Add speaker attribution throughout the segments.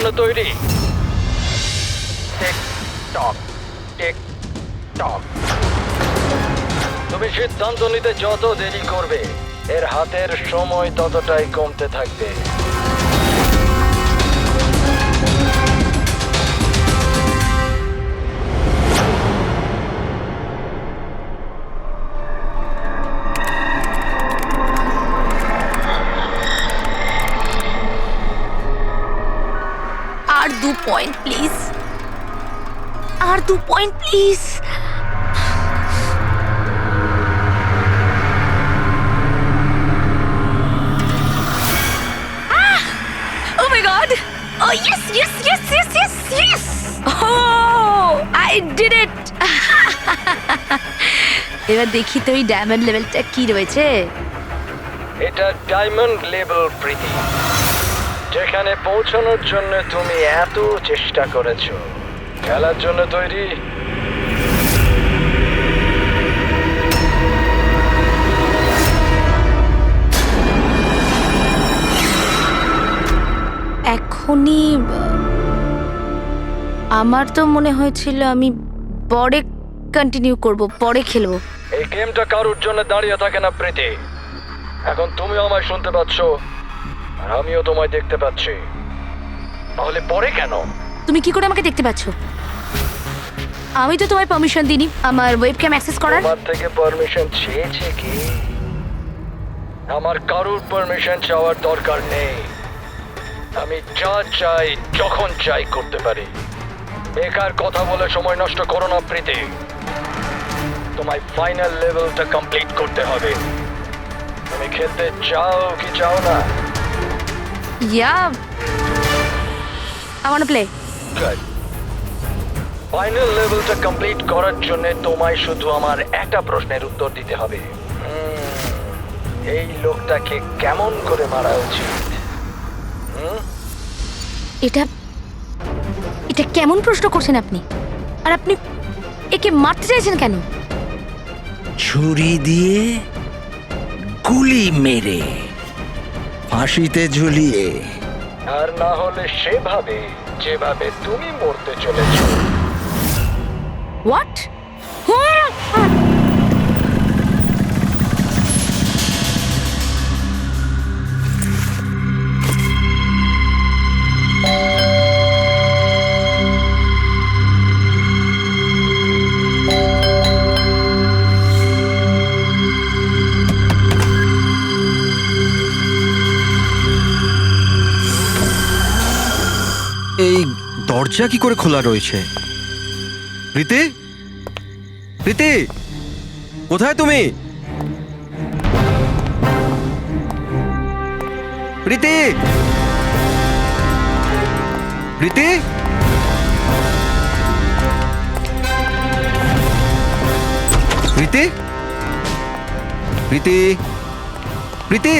Speaker 1: জন্য তৈরি? টিক টক, টিক টক। তুমি সিদ্ধান্ত নিতে যত দেরি করবে, এর হাতের সময় ততটাই কমতে থাকবে।
Speaker 2: আর 2 পয়েন্ট প্লিজ, আর 2 point please. Oh my god! Oh yes, yes, yes, yes, yes, yes! Oh, I did it! এবার দেখি তো এই ডায়মন্ড লেভেলটা কি রয়েছে।
Speaker 1: এটা ডায়মন্ড লেভেল প্রীতি, যেখানে পৌঁছানোর জন্য তুমি এত চেষ্টা করেছো। খেলার জন্য তৈরি?
Speaker 2: এখনই আমার তো মনে হয়েছিল আমি পরে কন্টিনিউ করব, পরে খেলবো।
Speaker 1: এই গেমটা কারোর জন্য দাঁড়িয়ে থাকে না প্রীতি। এখন তুমিও আমায় শুনতে পাচ্ছ, আর আমিও তোমায় দেখতে পাচ্ছি। তাহলে পরে কেন?
Speaker 2: তুমি কি করে আমাকে দেখতে পাচ্ছ? আমি তো তোমায় পারমিশন দিইনি আমার ওয়েবক্যাম অ্যাক্সেস করার।
Speaker 1: তোমার থেকে পারমিশন চেয়েছে কি? আমার কারোর পারমিশন চাওয়ার দরকার নেই। আমি যা চাই যখন চাই করতে পারি। বেকার কথা বলে সময় নষ্ট করো না প্রীতি। তোমায় ফাইনাল লেভেলটা কমপ্লিট করতে হবে। তুমি খেলতে চাও কি চাও না?
Speaker 2: Yeah, I want to play.
Speaker 1: Final লেভেলটা কমপ্লিট করার জন্য তোমায় শুধু আমার একটা প্রশ্নের উত্তর দিতে হবে। এই লোকটাকে কেমন করে মারা উচিত?
Speaker 2: এটা কেমন প্রশ্ন করছেন আপনি? আর আপনি একে মারতে চাইছেন কেন?
Speaker 3: ছুরি দিয়ে, গুলি মেরে, ফাঁসিতে ঝুলিয়ে।
Speaker 1: আর না হলে সেভাবে যেভাবে তুমি মরতে চলেছো।
Speaker 2: What?
Speaker 4: এই দরজা কি করে খোলা রয়েছে? প্রীতি, প্রীতি, কোথায় তুমি? প্রীতি, প্রীতি, প্রীতি, প্রীতি, প্রীতি।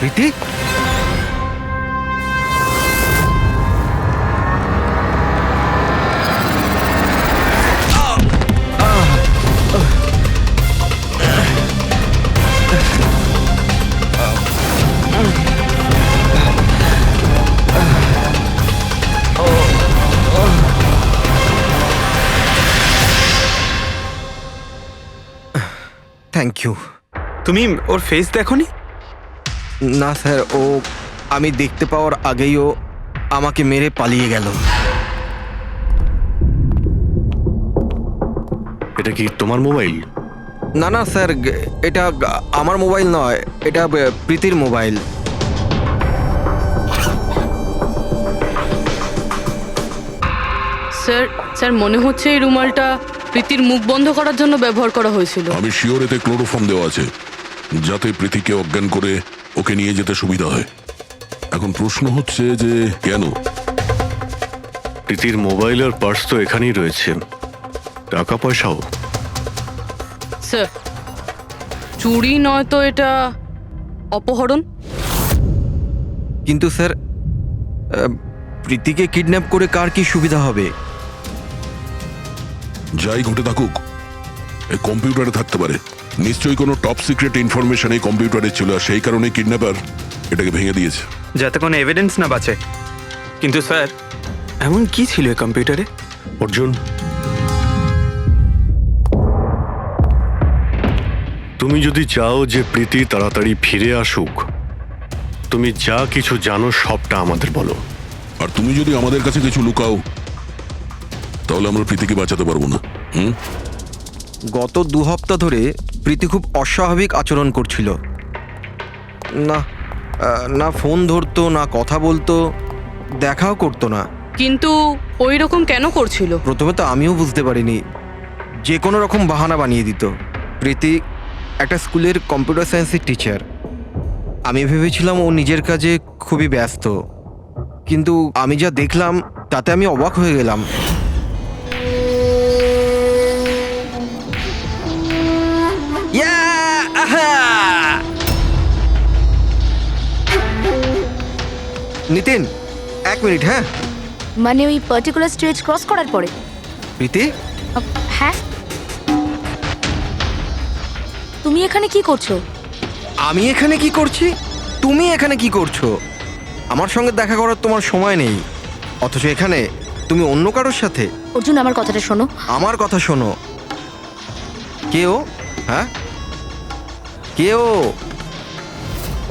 Speaker 4: প্রীতি, থ্যাংক ইউ।
Speaker 5: তুমি ওর ফেস দেখোনি?
Speaker 4: না স্যার, ও আমি দেখতে পাওয়ার আগেই ও আমাকে মেরে পালিয়ে গেল।
Speaker 6: এটা কি তোমার মোবাইল?
Speaker 4: না না স্যার, এটা আমার মোবাইল নয়, এটা প্রীতির মোবাইল।
Speaker 7: স্যার স্যার মনে হচ্ছে এই রুমালটা প্রীতির মুখ বন্ধ করার জন্য ব্যবহার করা হয়েছিল।
Speaker 8: আমি শিওর এতে ক্লোরোফর্ম দেওয়া আছে, যাতে প্রীতিকে অজ্ঞান করে ওকে নিয়ে যেতে সুবিধা হয়। এখন প্রশ্ন হচ্ছে যে কেন?
Speaker 6: প্রীতির মোবাইল আর পার্স তো এখানেই রয়েছে, টাকা পয়সাও।
Speaker 7: স্যার চুরি নয় তো এটা অপহরণ।
Speaker 4: কিন্তু স্যার, প্রীতিকে কিডন্যাপ করে কার কি সুবিধা হবে?
Speaker 8: যাই ঘটে থাকুক, এই কম্পিউটারে থাকতে পারে নিশ্চয়ই কোনো টপ সিক্রেট ইনফরমেশন এই কম্পিউটারে ছিল, আর সেই কারণে কিডন্যাপার এটাকে ভেঙে দিয়েছে।
Speaker 5: যাতে কোনো এভিডেন্স না বাঁচে। কিন্তু স্যার, এমন কি ছিল এই কম্পিউটারে?
Speaker 6: অর্জুন, তুমি যদি চাও যে প্রীতি তাড়াতাড়ি ফিরে আসুক, তুমি যা কিছু জানো সবটা আমাদের বলো।
Speaker 8: আর তুমি যদি আমাদের কাছে কিছু লুকাও, তাহলে আমরা প্রীতিকে বাঁচাতে পারবো না।
Speaker 4: গত 2 সপ্তাহ ধরে প্রীতি খুব অস্বাভাবিক আচরণ করছিল। না না ফোন ধরতো, না কথা বলতো, দেখাও করতো না।
Speaker 7: কিন্তু ওই রকম কেন করছিল?
Speaker 4: প্রথমে তো আমিও বুঝতে পারিনি, যে কোনো রকম বাহানা বানিয়ে দিত। প্রীতি একটা স্কুলের কম্পিউটার সায়েন্সের টিচার। আমি ভেবেছিলাম ও নিজের কাজে খুবই ব্যস্ত, কিন্তু আমি যা দেখলাম তাতে আমি অবাক হয়ে গেলাম। নিতিন, 1 মিনিট। হ্যাঁ
Speaker 2: মানে ওই পার্টিকুলার স্টেজ ক্রস করার পরে?
Speaker 4: প্রীতি,
Speaker 2: হ্যাঁ, তুমি এখানে কি করছো?
Speaker 4: আমি এখানে কি করছি? তুমি এখানে কি করছো? আমার সঙ্গে দেখা করার তোমার সময় নেই, অথচ এখানে তুমি অন্য কারোর সাথে।
Speaker 2: অর্জুন, আমার কথাটা শোনো।
Speaker 4: আমার কথা শোনো। কে ও? হ্যাঁ, কে ও?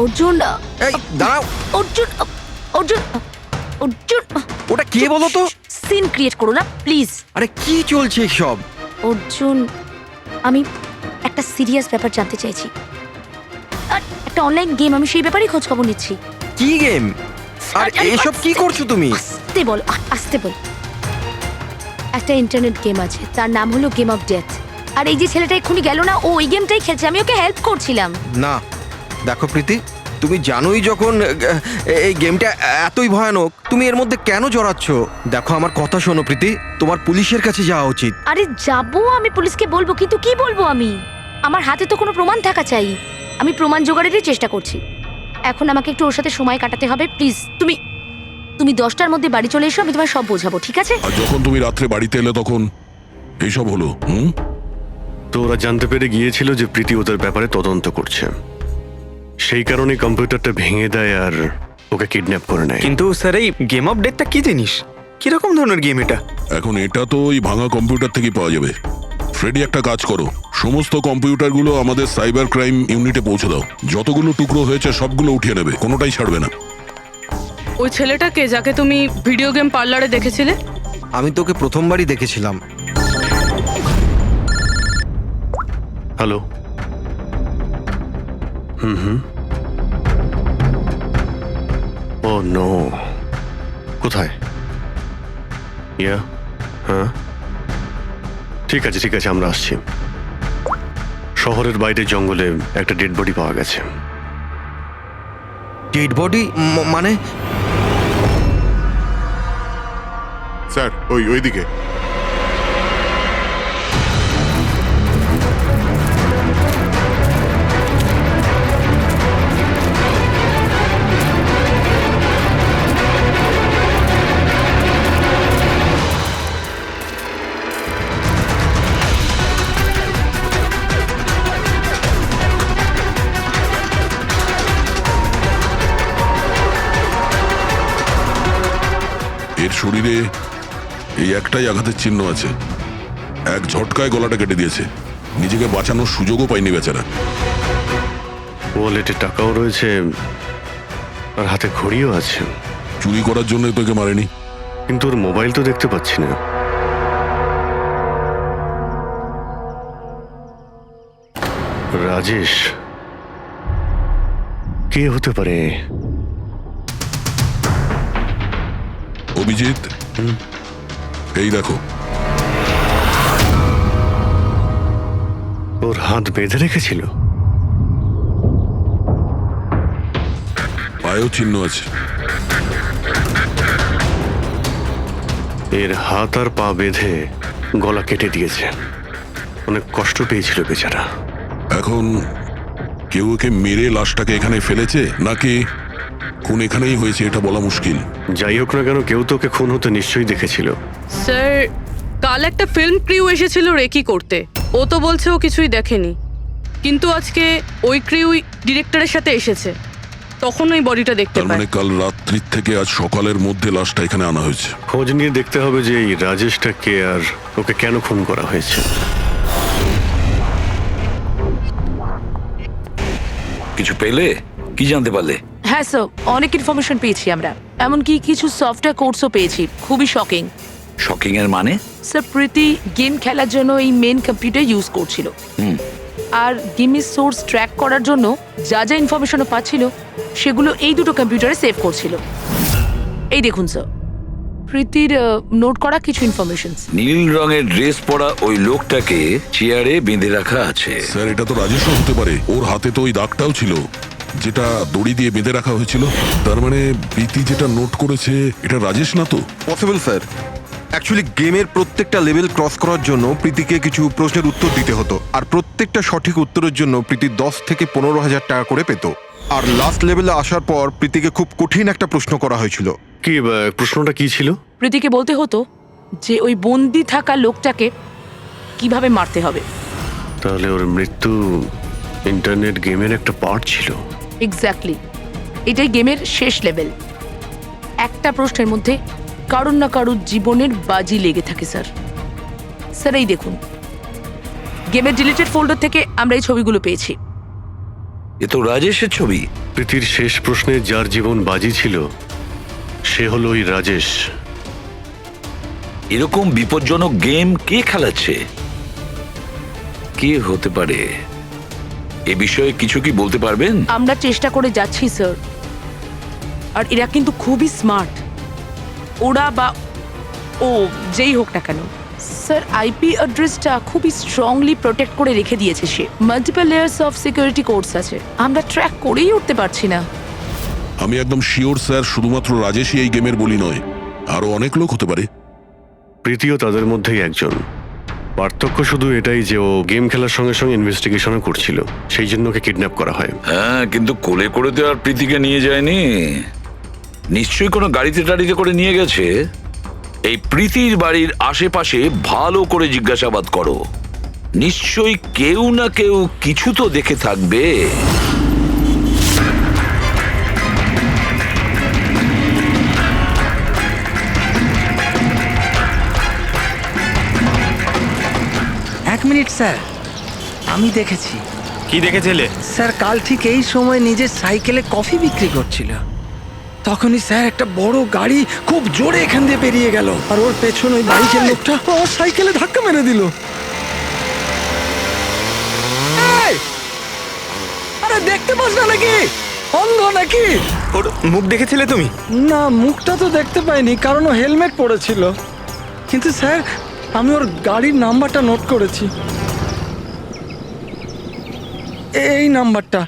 Speaker 2: অর্জুন,
Speaker 4: এই দাঁড়াও।
Speaker 2: অর্জুন, অর্জুন, অর্জুন,
Speaker 4: ওটা কে বলো তো?
Speaker 2: সিন ক্রিয়েট করো না প্লিজ।
Speaker 4: আরে কি চলছে সব?
Speaker 2: অর্জুন, আমি একটা সিরিয়াস ব্যাপার জানতে চাইছি। আর একটা অনলাইন গেম, আমি সেই ব্যাপারেই খোঁজ খবর নিচ্ছি।
Speaker 4: কি গেম? আর এসব কি করছো তুমি?
Speaker 2: আস্তে বল, আস্তে বল। একটা ইন্টারনেট গেম আছে, তার নাম হলো গেম অফ ডেথ। আর এই যে ছেলেটা এক্ষুনি গেল না, ও ওই গেমটাই খেলছে, আমি ওকে হেল্প করছিলাম।
Speaker 4: না দেখো প্রীতি, তুমি জানোই যখন এই গেমটা এতই ভয়ানক, তুমি এর মধ্যে কেন জড়াচ্ছ? দেখো আমার কথা শোনো প্রীতি, তোমার পুলিশের কাছে যাওয়া উচিত।
Speaker 2: আরে যাবো, আমি পুলিশকে বলবো, কিন্তু কি বলবো আমি? আমার হাতে তো কোনো প্রমাণ থাকা চাই। আমি প্রমাণ জোগাড়েরই চেষ্টা করছি। এখন আমাকে একটু ওর সাথে সময় কাটাতে হবে। প্লিজ তুমি 10টার মধ্যে বাড়ি চলে এসো, আমি তোমায় সব বোঝাবো, ঠিক আছে?
Speaker 8: আর যখন তুমি রাত্রে বাড়িতে এলে তখন এইসব হলো।
Speaker 6: তো ওরা জানতে পেরে গিয়েছিল যে প্রীতি ওদের ব্যাপারে তদন্ত করছে, সেই কারণে কম্পিউটারটা ভেঙে দেয় আর ওকে কিডন্যাপ করে নেয়।
Speaker 5: কিন্তু স্যার, এই গেম অফ ডেথটা কি জিনিস? কিরকম ধরনের গেম এটা?
Speaker 8: এখন এটা তো ওই ভাঙা কম্পিউটার থেকে পাওয়া যাবে। ফ্রেডি, একটা কাজ করো, সমস্ত কম্পিউটারগুলো আমাদের সাইবার ক্রাইম ইউনিটে পৌঁছে দাও। যতগুলো টুকরো হয়েছে সবগুলো উঠিয়ে নেবে, কোনোটাই ছাড়বে না।
Speaker 7: ওই ছেলেটাকে যাকে তুমি ভিডিও গেম পার্লারে দেখেছিলে?
Speaker 4: আমি তোকে প্রথমবারই দেখেছিলাম।
Speaker 6: হ্যালো। ও নো, কোথায়? ইয়া, হ্যাঁ ঠিক আছে ঠিক আছে, আমরা আসছি। শহরের বাইরে জঙ্গলে একটা ডেড বডি পাওয়া গেছে।
Speaker 4: ডেড বডি মানে?
Speaker 9: স্যার, ওইদিকে।
Speaker 8: এর শরীরে এই একটাই আঘাতের চিহ্ন আছে, এক ঝটকায় গলাটা কেটে দিয়েছে। নিজেকে বাঁচানোর সুযোগও পায়নি বেচারা।
Speaker 6: ওয়ালেটে টাকাও রয়েছে আর হাতে ঘড়িও আছে।
Speaker 8: চুরি করার জন্য তোকে মারেনি।
Speaker 6: কিন্তু ওর মোবাইল তো দেখতে পাচ্ছি না। রাজেশ কে হতে পারে?
Speaker 8: অভিজিৎ, এই দেখো।
Speaker 6: ওর হাত বেঁধে রেখেছিল।
Speaker 8: পায়েও চিহ্ন আছে।
Speaker 6: এর হাত আর পা বেঁধে গলা কেটে দিয়েছে। অনেক কষ্ট পেয়েছিল বেচারা।
Speaker 8: এখন কেউ ওকে মেরে লাশটাকে এখানে ফেলেছে, নাকি খুন এখানেই হয়েছে এটা বলা মুশকিল।
Speaker 6: যাই হোক না কেন, কেউ তোকে খুন হতে নিশ্চয়ই দেখেছিল।
Speaker 7: স্যার, কাল একটা ফিল্ম ক্রিউ এসেছিল রেকি করতে। ও তো বলছে ও কিছুই দেখেনি। কিন্তু আজকে ওই ক্রিউই ডিরেক্টরের সাথে এসেছে, তখন ওই বডিটা দেখতে
Speaker 8: তার
Speaker 7: পায়।
Speaker 8: মানে কাল রাত্রির থেকে আজ সকালের মধ্যে লাশটা এখানে আনা হয়েছে।
Speaker 6: খোঁজ নিয়ে দেখতে হবে যে এই রাজেশটা কে আর ওকে কেন খুন করা হয়েছে।
Speaker 10: কিছু পেলে? কি জানতে পারলে?
Speaker 2: হ্যাঁ স্যার, অনেক ইনফরমেশন পেয়েছি আমরা, এমনকি কিছু সফটওয়্যার কোর্সও পেয়েছি। খুবই শকিং।
Speaker 10: শকিং এর মানে?
Speaker 2: স্যার, প্রীতি গেম খেলার জন্য এই মেন কম্পিউটার ইউজ করছিল, আর গেমের সোর্স ট্র্যাক করার জন্য যা যা ইনফরমেশনও পাচ্ছিল সেগুলো এই দুটো কম্পিউটারে সেভ করছিল। এই দেখুন স্যার, প্রীতির নোট করা কিছু ইনফরমেশন।
Speaker 10: নীল রঙের ড্রেস পরা ওই লোকটাকে চেয়ারে বেঁধে রাখা আছে।
Speaker 8: স্যার এটা তো রাজেশও হতে পারে, ওর হাতে তো ওই দাগটাও ছিল যেটা দড়ি দিয়ে বেঁধে রাখা হয়েছিল। তার মানে প্রীতি যেটা নোট করেছে এটা রাজেশ না তো?
Speaker 4: Possible sir. অ্যাকচুয়ালি গেমের প্রত্যেকটা লেভেল ক্রস করার জন্য প্রীতিকে কিছু প্রশ্নের উত্তর দিতে হতো, আর প্রত্যেকটা সঠিক উত্তরের জন্য প্রীতি 10 থেকে 15,000 টাকা করে পেত। আর লাস্ট লেভেলে আসার পর প্রীতিকে খুব কঠিন একটা প্রশ্ন করা হয়েছিল।
Speaker 6: কি প্রশ্নটা কি ছিল?
Speaker 2: প্রীতিকে বলতে হতো যে ওই বন্দি থাকা লোকটাকে কিভাবে মারতে হবে।
Speaker 6: তাহলে ওর মৃত্যু ইন্টারনেট গেমের একটা পার্ট ছিল।
Speaker 2: এক্স্যাক্টলি, এটাই গেমের শেষ লেভেল। একটা প্রশ্নের মধ্যে কারুর না কারুর জীবনের বাজি লেগে থাকে স্যার। স্যার এই দেখুন, গেমের ডিলিটেড ফোল্ডার থেকে আমরা এই ছবিগুলো পেয়েছি।
Speaker 10: এ তো রাজেশের ছবি।
Speaker 6: প্রীতির শেষ প্রশ্নে যার জীবন বাজি ছিল সে হলো ওই রাজেশ।
Speaker 10: এরকম বিপজ্জনক গেম কে খেলাচ্ছে? কে হতে পারে? এ বিষয়ে কিছু কি বলতে পারবেন?
Speaker 2: আমরা চেষ্টা করে যাচ্ছি স্যার, আর এরা কিন্তু খুবই স্মার্ট। ওরা বা ও যেই হোক না কেন স্যার, আইপি অ্যাড্রেসটা খুবই স্ট্রংলি প্রোটেক্ট করে রেখে দিয়েছে সে। Multiple layers of security codes আছে, আমরা ট্র্যাক করেই উঠতে পারছি না।
Speaker 8: আমি একদম শিওর স্যার, শুধুমাত্র রাজেশই এই গেমের বলি নয়, আরো অনেক লোক হতে পারে।
Speaker 6: প্রীতিও তাদের মধ্যেই একজন। পার্থক্য শুধু এটাই যে ও গেম খেলার সঙ্গে সঙ্গে ইনভেস্টিগেশনও করছিল, সেই জন্য ওকে কিডন্যাপ করা হয়।
Speaker 10: হ্যাঁ, কিন্তু কোলে করে তো আর প্রীতিকে নিয়ে যায়নি। নিশ্চয়ই কোনো গাড়িতে টাড়িতে করে নিয়ে গেছে। এই প্রীতির বাড়ির আশেপাশে ভালো করে জিজ্ঞাসাবাদ করো, নিশ্চয়ই কেউ না কেউ কিছু তো দেখে থাকবে।
Speaker 3: এক মিনিট স্যার, আমি দেখেছি।
Speaker 5: কি দেখেছিলে?
Speaker 3: স্যার কাল ঠিক এই সময় নিজের সাইকেলে কফি বিক্রি করছিল, তখনই স্যার একটা বড় গাড়ি খুব জোরে এখান দিয়ে পেরিয়ে গেল, আর ওর পেছনে ওই বাইকের লোকটা ওর সাইকেলে ধাক্কা মেরে দিল। আরে দেখতে পাস না নাকি? অন্ধ নাকি?
Speaker 5: ওর মুখ দেখেছিলে তুমি?
Speaker 3: না, মুখটা তো দেখতে পাইনি, কারণ ও হেলমেট পরেছিল। কিন্তু স্যার আমি ওর গাড়ির নাম্বারটা নোট করেছি, এই নাম্বারটা।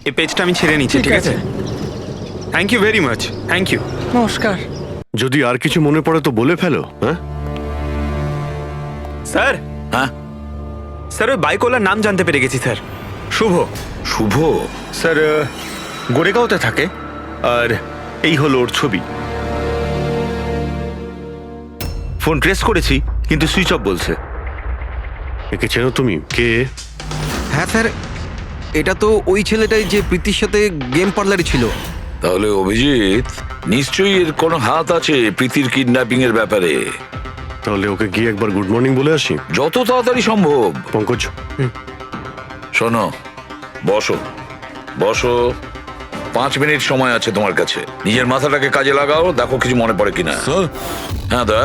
Speaker 5: এই পেজটা আমি ছেড়ে নিচ্ছি, ঠিক আছে? Thank you very much, thank you.
Speaker 3: নমস্কার।
Speaker 6: যদি আর কিছু মনে পড়ে তো বলে ফেলো। হ্যাঁ
Speaker 5: স্যার,
Speaker 10: হ্যাঁ
Speaker 5: স্যার ওই বাইকওয়ালার নাম জানতে পেরে গেছি স্যার। শুভ।
Speaker 10: শুভ?
Speaker 5: স্যার গোরেগাঁওতে থাকে, আর এই হলো ওর ছবি। ফোন ট্রেস করেছি কিন্তু সুইচ অফ বলছে।
Speaker 6: একে চেনো তুমি? কে?
Speaker 4: হ্যাঁ স্যার, এটা তো ওই ছেলেটাই যে প্রীতির সাথে গেম পার্লারে ছিল।
Speaker 10: তাহলে অভিজিৎ নিশ্চয়ই এর কোনো হাত আছে প্রীতির কিডন্যাপিং এর ব্যাপারে।
Speaker 6: তাহলে ওকে গিয়ে একবার গুড মর্নিং বলে আসি।
Speaker 10: যত তাড়াতাড়ি সম্ভব।
Speaker 6: পঙ্কজ,
Speaker 10: শোনো, বসো বসো, 5 মিনিট সময় আছে তোমার কাছে। নিজের মাথাটাকে কাজে লাগাও, দেখো কিছু মনে পড়ে কিনা।
Speaker 8: স্যার,
Speaker 10: হ্যাঁ দা,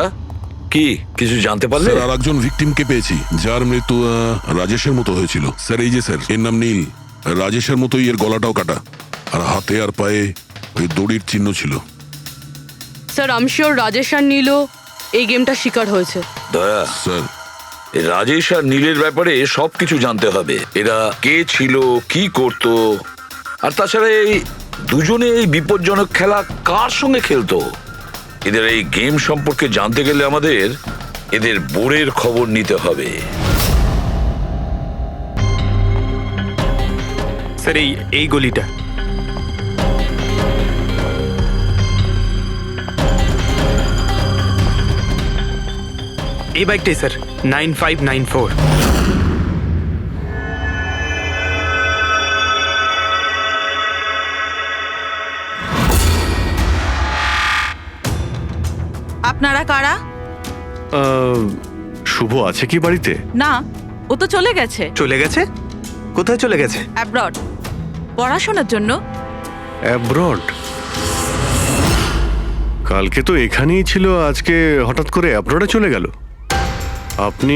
Speaker 10: কি কিছু জানতে পারলে?
Speaker 8: স্যার আর একজন ভিকটিমকে পেয়েছি যার মৃত্যু রাজেশের মতো হয়েছিল। স্যার এই যে স্যার, এর নাম নীল। রাজেশের মতোই এর গলাটাও কাটা, আর হাতে আর পায়ে ওই দড়ির চিহ্ন ছিল।
Speaker 7: স্যার আমি শিওর রাজেশ আর নীলও এই গেমটা শিকার হয়েছে।
Speaker 10: দয়া,
Speaker 8: স্যার
Speaker 10: এই রাজেশ আর নীলের ব্যাপারে সবকিছু জানতে হবে। এরা কে ছিল, কি করত, আর তাছাড়া এই দুজনে এই বিপজ্জনক খেলা কার সঙ্গে খেলতো। এদের এই গেম সম্পর্কে জানতে গেলে আমাদের এদের বোর্ডের খবর নিতে হবে।
Speaker 5: স্যার এই গলিটা। এই বাইকটাই স্যার, 9594।
Speaker 11: আপনারা কারা?
Speaker 6: শুভ আছে কি বাড়িতে?
Speaker 11: না, ও তো চলে গেছে
Speaker 5: চলে গেছে? কোথায় চলে গেছে?
Speaker 11: অ্যাব্রড, পড়াশোনার জন্য।
Speaker 6: অ্যাব্রড? কালকে তো এখানেই ছিল, আজকে হঠাৎ করে অ্যাব্রডে চলে গেল। আপনি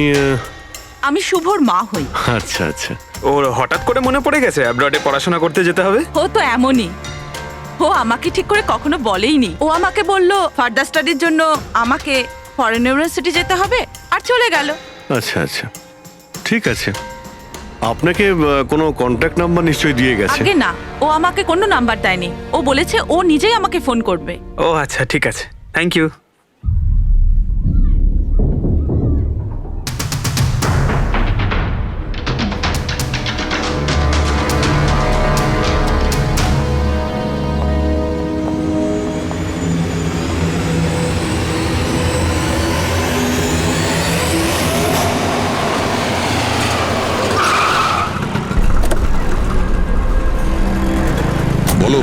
Speaker 11: আমি শুভর মা হই।
Speaker 6: আচ্ছা আচ্ছা।
Speaker 5: ওর হঠাৎ করে মনে পড়ে গেছে অ্যাব্রডে পড়াশোনা করতে যেতে হবে।
Speaker 11: ও তো এমনই, ও আমাকে ঠিক করে কখনো বলেইনি। ও আমাকে বলল ফার্দার স্টাডির জন্য আমাকে ফরেন ইউনিভার্সিটি যেতে হবে, আর চলে গেল।
Speaker 6: আচ্ছা আচ্ছা, ঠিক আছে। আপনাকে কোনো কন্ট্যাক্ট নাম্বার নিশ্চয়ই দিয়ে গেছে?
Speaker 11: আগে না, ও আমাকে কোনো নাম্বার দেয়নি। ও বলেছে ও নিজেই আমাকে ফোন করবে।
Speaker 5: ও আচ্ছা, ঠিক আছে, থ্যাংক ইউ।
Speaker 8: বলো।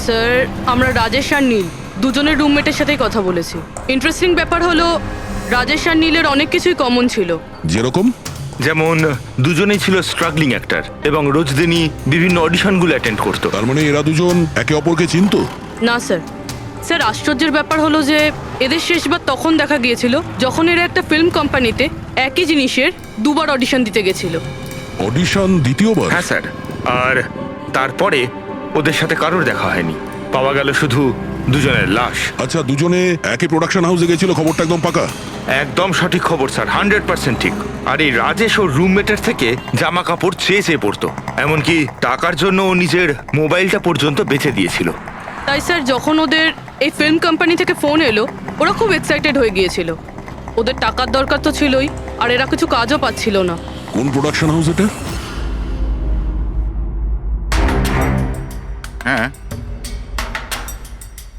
Speaker 7: স্যার, আমরা রাজেশ আর নীল দুজনের রুমমেটের সাথেই কথা বলেছি। ইন্টারেস্টিং ব্যাপার হলো রাজেশ আর নীলের অনেক কিছুই কমন ছিল।
Speaker 8: যেরকম?
Speaker 12: যেমন দুজনেই ছিল স্ট্রাগলিং অ্যাক্টর এবং রোজ দিনই বিভিন্ন অডিশনগুলো অ্যাটেন্ড করতো।
Speaker 8: তার মানে এরা দুজন একে অপরকে চিনতো?
Speaker 7: না স্যার। স্যার, আশ্চর্যের ব্যাপার হলো যে এদের শেষবার তখন দেখা গিয়েছিল যখন এরা একটা ফিল্ম কোম্পানিতে একই জিনিসের দুবার অডিশন দিতে গেছিল।
Speaker 8: অডিশন দ্বিতীয়বার?
Speaker 12: হ্যাঁ স্যার, আর তারপরে ওদের সাথে কারোর দেখা হয়নি, পাওয়া গেল শুধু দুজনের লাশ।
Speaker 8: আচ্ছা, দুজনে একই প্রোডাকশন হাউসে গেছিল, খবরটা একদম পাকা?
Speaker 12: একদম সঠিক খবর স্যার, 100% ঠিক। আর এই রাজেশ ওর রুমমেটের থেকে জামা কাপড় চেয়ে চেয়ে পড়তো, এমনকি টাকার জন্য ও নিজের মোবাইলটা পর্যন্ত বেচে দিয়েছিল।
Speaker 7: তাই স্যার, যখন ওদের এই ফিল্ম কোম্পানি থেকে ফোন এলো ওরা খুব এক্সাইটেড হয়ে গিয়েছিল। ওদের টাকার দরকার তো ছিলই, আর এরা কিছু কাজও পাচ্ছিল না।
Speaker 8: কোন প্রোডাকশন হাউস এটা?
Speaker 9: হ্যাঁ,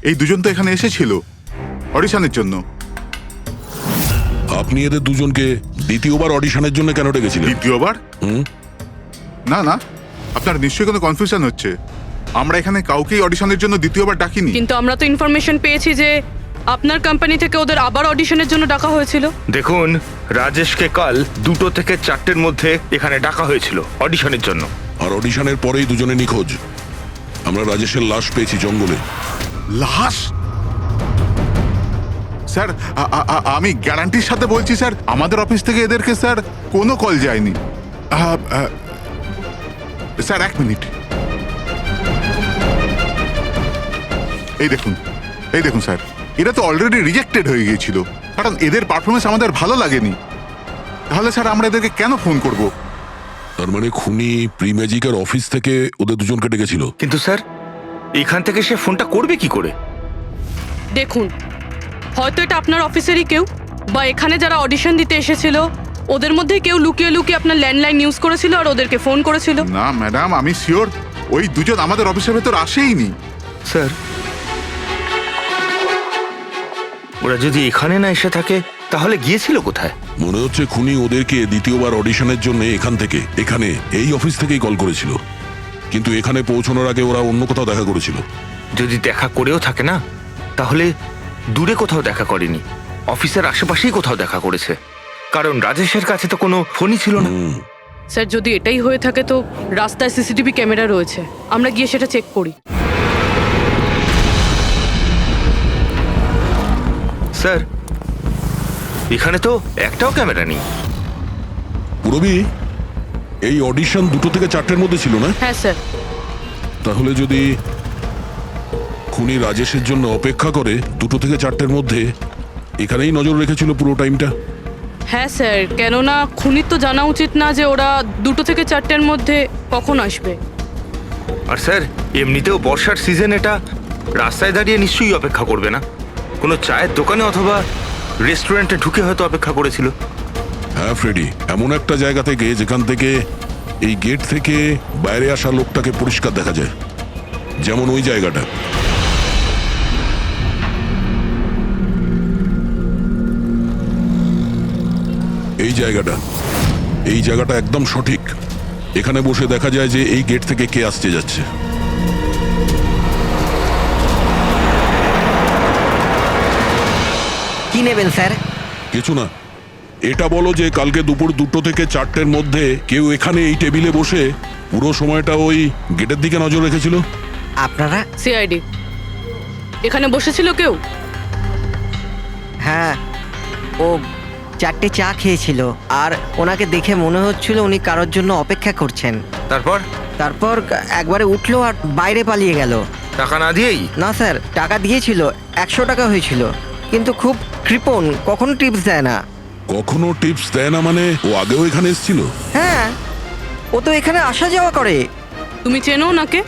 Speaker 9: এই দুজন তো এখানে এসেছিল অডিশনের জন্য।
Speaker 8: আপনি এদের দুজনকে দ্বিতীয়বার অডিশনের জন্য কেন ডেকেছিলেন?
Speaker 9: দ্বিতীয়বার?
Speaker 8: হুম?
Speaker 9: না না, আপনার নিশ্চয়ই কোনো কনফিউশন হচ্ছে। আমরা এখানে কাউকেই অডিশনের জন্য দ্বিতীয়বার ডাকিনি।
Speaker 7: কিন্তু আমরা তো ইনফরমেশন পেয়েছি যে আপনার কোম্পানি থেকে ওদের আবার অডিশনের জন্য ডাকা হয়েছিল।
Speaker 12: দেখুন, রাজেশকে কাল 2টো থেকে 4টের মধ্যে এখানে ডাকা হয়েছিল অডিশনের জন্য।
Speaker 8: আর অডিশনের পরেই দুজনে নিখোঁজ। আমরা রাজেশের লাশ পেয়েছি জঙ্গলে।
Speaker 9: লাশ? স্যার, আমি গ্যারান্টির সাথে বলছি স্যার, আমাদের অফিস থেকে এদেরকে স্যার কোনো কল যায়নি। Sir, 1 minute. এই দেখুন স্যার, এরা তো অলরেডি রিজেক্টেড হয়ে গিয়েছিল, কারণ এদের পারফরমেন্স আমাদের ভালো লাগেনি। তাহলে স্যার আমরা এদেরকে কেন ফোন করব?
Speaker 8: তার মানে খুনি প্রি ম্যাজিকের অফিস থেকে ওদের দুজনকে ডেকেছিল।
Speaker 12: কিন্তু স্যার, এখান থেকে সে ফোনটা করবে কি করে?
Speaker 7: দেখুন, হয়তো এটা আপনার অফিসেরই কেউ, বা এখানে যারা অডিশন দিতে এসেছিল ওদের মধ্যে কেউ লুকিয়ে লুকিয়ে আপনার ল্যান্ডলাইন ইউজ করেছিল আর ওদেরকে ফোন করেছিল।
Speaker 9: না ম্যাডাম, আমি শিওর ওই দুজন আমাদের অফিসের ভেতর আসেইনি।
Speaker 12: স্যার, ওরা যদি এখানে না এসে থাকে তাহলে গিয়েছিল কোথায়?
Speaker 8: মনে হচ্ছে খুনি ওদেরকে দ্বিতীয়বার অডিশনের জন্য এখানে এই অফিস থেকেই কল করেছিল, কিন্তু এখানে পৌঁছানোর আগে ওরা অন্য কোথাও দেখা করেছিল।
Speaker 12: যদি দেখা করেও থাকে না, তাহলে দূরে কোথাও দেখা করেনি, অফিসের আশেপাশেই কোথাও দেখা করেছে, কারণ রাজেশের কাছে তো কোনো ফোনই ছিল না।
Speaker 7: স্যার, যদি এটাই হয়ে থাকে তো রাস্তায় সিসিটিভি ক্যামেরা রয়েছে, আমরা গিয়ে সেটা চেক করি।
Speaker 12: স্যার, এখানে তো একটাও ক্যামেরা নেই।
Speaker 8: পুরবি, এই অডিশন 2টো থেকে 4টের মধ্যে ছিল না?
Speaker 7: হ্যাঁ স্যার।
Speaker 8: তাহলে যদি খুনি রাজেশের জন্য অপেক্ষা করে 2টো থেকে 4টের মধ্যে এখানেই নজর রেখেছিল পুরো টাইমটা।
Speaker 7: হ্যাঁ স্যার, কেননা খুনির তো জানা উচিত না যে ওরা 2টো থেকে 4টের মধ্যে কখন আসবে।
Speaker 12: আর স্যার, এমনিতেও বর্ষার সিজন, এটা রাস্তায় দাঁড়িয়ে নিশ্চয়ই অপেক্ষা করবে না, কোনো চায়ের দোকানে অথবা রেস্টুরেন্টে ঢুকে হয়তো অপেক্ষা করেছিল।
Speaker 8: হ্যাঁ ফ্রেডি, এমন একটা জায়গা থেকে যেখান থেকে এই গেট থেকে বাইরে আসা লোকটাকে পরিষ্কার দেখা যায়, যেমন ওই জায়গাটা। এই জায়গাটা একদম সঠিক। এখানে বসে দেখা যায় যে এই গেট থেকে কে আসতে যাচ্ছে।
Speaker 4: কি নেবেন স্যার?
Speaker 8: কিছু না, এটা বলো যে কালকে দুপুর 2টো থেকে 4টের মধ্যে কেউ এখানে এই টেবিলে বসে পুরো সময়টা ওই গেটের দিকে নজর রেখেছিল?
Speaker 4: আপনারা?
Speaker 7: সিআইডি এখানে বসেছিল কেউ?
Speaker 4: হ্যাঁ, ও 4টে চা খেয়েছিল আর ওনাকে দেখে মনে হচ্ছিল উনি কারোর জন্য অপেক্ষা করছেন।
Speaker 12: তারপর
Speaker 4: তারপর একবারে উঠলো আর বাইরে পালিয়ে গেল।
Speaker 12: টাকা না দিয়েই?
Speaker 4: না স্যার, টাকা দিয়েছিল, 100 টাকা হয়েছিল, কিন্তু খুব কৃপণ, কখনো টিপস দেয় না।
Speaker 8: কখনো টিপস দেয় না মানে? ও আগেও এখানে এসেছিল?
Speaker 4: হ্যাঁ, ও তো এখানে আসা যাওয়া করে।
Speaker 7: তুমি চেনো ওনাকে?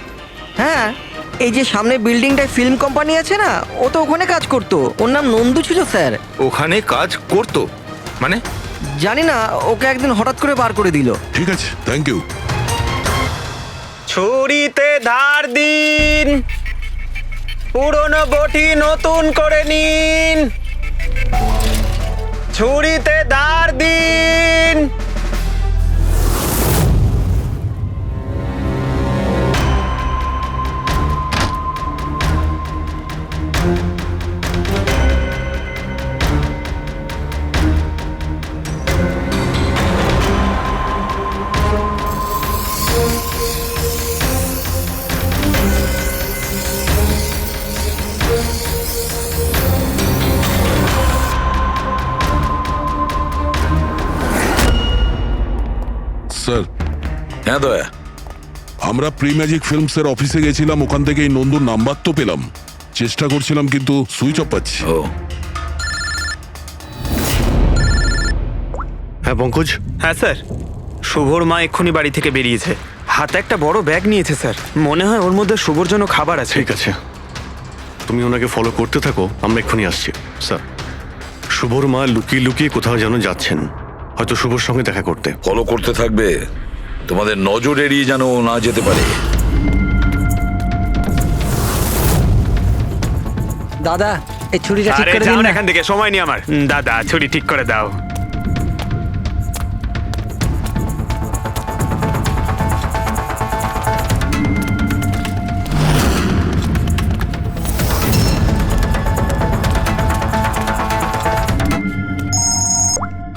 Speaker 4: হ্যাঁ, এই যে সামনে বিল্ডিংটায় ফিল্ম কোম্পানি আছে না, ও তো ওখানে কাজ করতো। ওর নাম নন্দু ছিল স্যার।
Speaker 12: ওখানে কাজ করতো মানে?
Speaker 4: জানি না, ওকে একদিন হঠাৎ করে বার করে দিল।
Speaker 8: ঠিক আছে, থ্যাংক ইউ।
Speaker 5: ছুরিতে ধার দিন, পুরনো বটি নতুন করে নিন। ছুরিতে ধার দিন।
Speaker 8: স্যার,
Speaker 10: হ্যাঁ দয়া,
Speaker 8: আমরা প্রি ম্যাজিক ফিল্মসের অফিসে গেছিলাম, ওখান থেকে এই নন্দুর নাম্বার তো পেলাম, চেষ্টা করছিলাম কিন্তু সুইচ অফ পাচ্ছি।
Speaker 10: ও
Speaker 6: হ্যাঁ পঙ্কজ,
Speaker 5: হ্যাঁ স্যার, শুভর মা এক্ষুনি বাড়ি থেকে বেরিয়েছে, হাতে একটা বড় ব্যাগ নিয়েছে স্যার। মনে হয় ওর মধ্যে শুভর জন্য খাবার আছে।
Speaker 6: ঠিক আছে, তুমি ওনাকে ফলো করতে থাকো, আমরা এক্ষুনি আসছি। স্যার, শুভর মা লুকিয়ে লুকিয়ে কোথাও যেন যাচ্ছেন, হয়তো শুভর সঙ্গে দেখা করতে।
Speaker 10: ফলো করতে থাকবে, তোমাদের নজর এড়িয়ে যেন ও না যেতে পারে।
Speaker 3: দাদা, এই ছুরিটা ঠিক
Speaker 5: আরে
Speaker 3: করে
Speaker 5: যাও
Speaker 3: দিন
Speaker 5: না
Speaker 3: না।
Speaker 5: এখান থেকে, সময় নেই আমার। দাদা, ছুরি ঠিক করে দাও।